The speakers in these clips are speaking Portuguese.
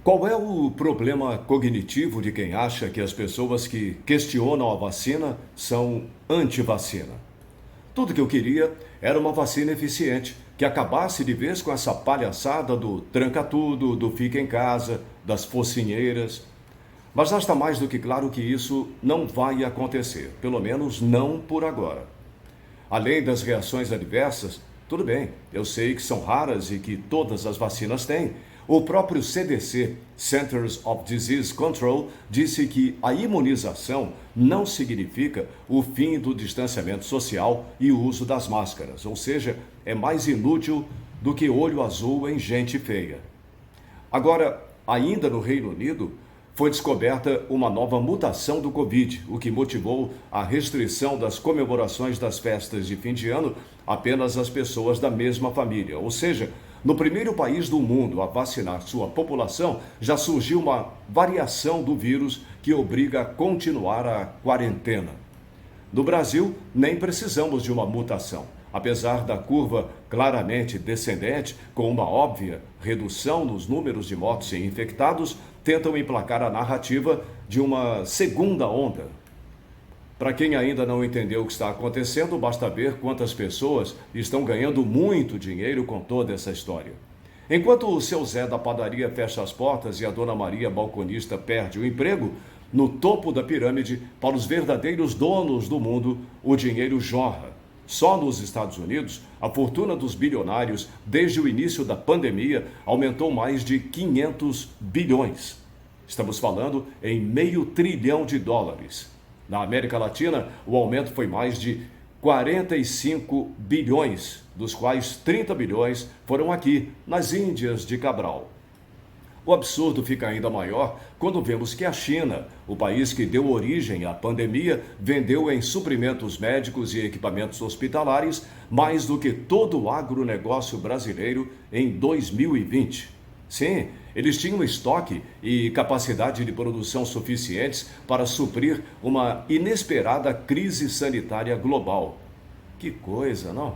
Qual é o problema cognitivo de quem acha que as pessoas que questionam a vacina são anti-vacina? Tudo que eu queria era uma vacina eficiente, que acabasse de vez com essa palhaçada do tranca tudo, do fica em casa, das focinheiras. Mas já está mais do que claro que isso não vai acontecer, pelo menos não por agora. Além das reações adversas, tudo bem, eu sei que são raras e que todas as vacinas têm. O próprio CDC, Centers of Disease Control, disse que a imunização não significa o fim do distanciamento social e o uso das máscaras, ou seja, é mais inútil do que olho azul em gente feia. Agora, ainda no Reino Unido, foi descoberta uma nova mutação do Covid, o que motivou a restrição das comemorações das festas de fim de ano apenas às pessoas da mesma família. Ou seja, no primeiro país do mundo a vacinar sua população, já surgiu uma variação do vírus que obriga a continuar a quarentena. No Brasil, nem precisamos de uma mutação. Apesar da curva claramente descendente, com uma óbvia redução nos números de mortos e infectados, tentam emplacar a narrativa de uma segunda onda. Para quem ainda não entendeu o que está acontecendo, basta ver quantas pessoas estão ganhando muito dinheiro com toda essa história. Enquanto o seu Zé da padaria fecha as portas e a dona Maria balconista perde o emprego, no topo da pirâmide, para os verdadeiros donos do mundo, o dinheiro jorra. Só nos Estados Unidos, a fortuna dos bilionários, desde o início da pandemia, aumentou mais de 500 bilhões. Estamos falando em $500 bilhão. Na América Latina, o aumento foi mais de 45 bilhões, dos quais 30 bilhões foram aqui, nas Índias de Cabral. O absurdo fica ainda maior quando vemos que a China, o país que deu origem à pandemia, vendeu em suprimentos médicos e equipamentos hospitalares mais do que todo o agronegócio brasileiro em 2020. Sim, eles tinham estoque e capacidade de produção suficientes para suprir uma inesperada crise sanitária global. Que coisa, não?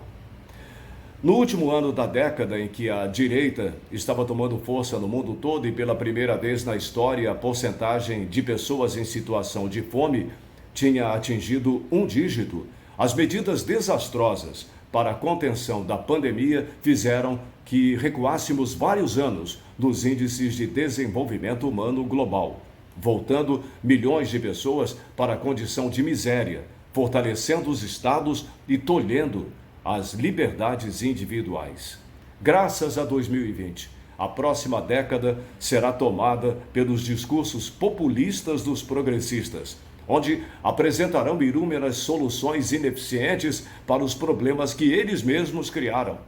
No último ano da década em que a direita estava tomando força no mundo todo e pela primeira vez na história a porcentagem de pessoas em situação de fome tinha atingido um dígito, as medidas desastrosas para a contenção da pandemia fizeram que recuássemos vários anos nos índices de desenvolvimento humano global, voltando milhões de pessoas para a condição de miséria, fortalecendo os estados e tolhendo as liberdades individuais. Graças a 2020, a próxima década será tomada pelos discursos populistas dos progressistas, onde apresentarão inúmeras soluções ineficientes para os problemas que eles mesmos criaram.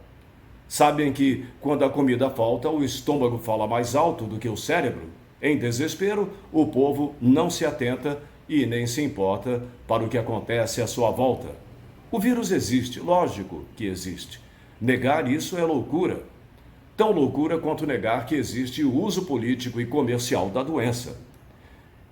Sabem que, quando a comida falta, o estômago fala mais alto do que o cérebro. Em desespero, o povo não se atenta e nem se importa para o que acontece à sua volta. O vírus existe, lógico que existe. Negar isso é loucura. Tão loucura quanto negar que existe o uso político e comercial da doença.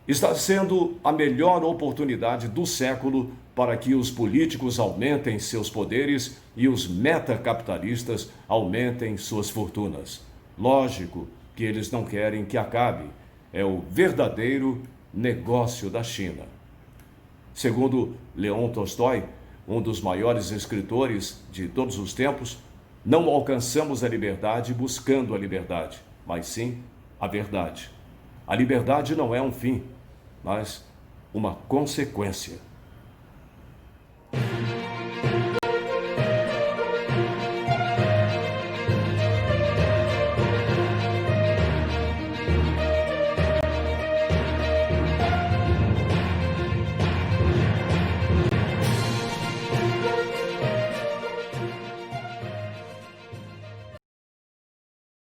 Está sendo a melhor oportunidade do século para que os políticos aumentem seus poderes e os metacapitalistas aumentem suas fortunas. Lógico que eles não querem que acabe. É o verdadeiro negócio da China. Segundo Leon Tolstói, um dos maiores escritores de todos os tempos, não alcançamos a liberdade buscando a liberdade, mas sim a verdade. A liberdade não é um fim, mas uma consequência.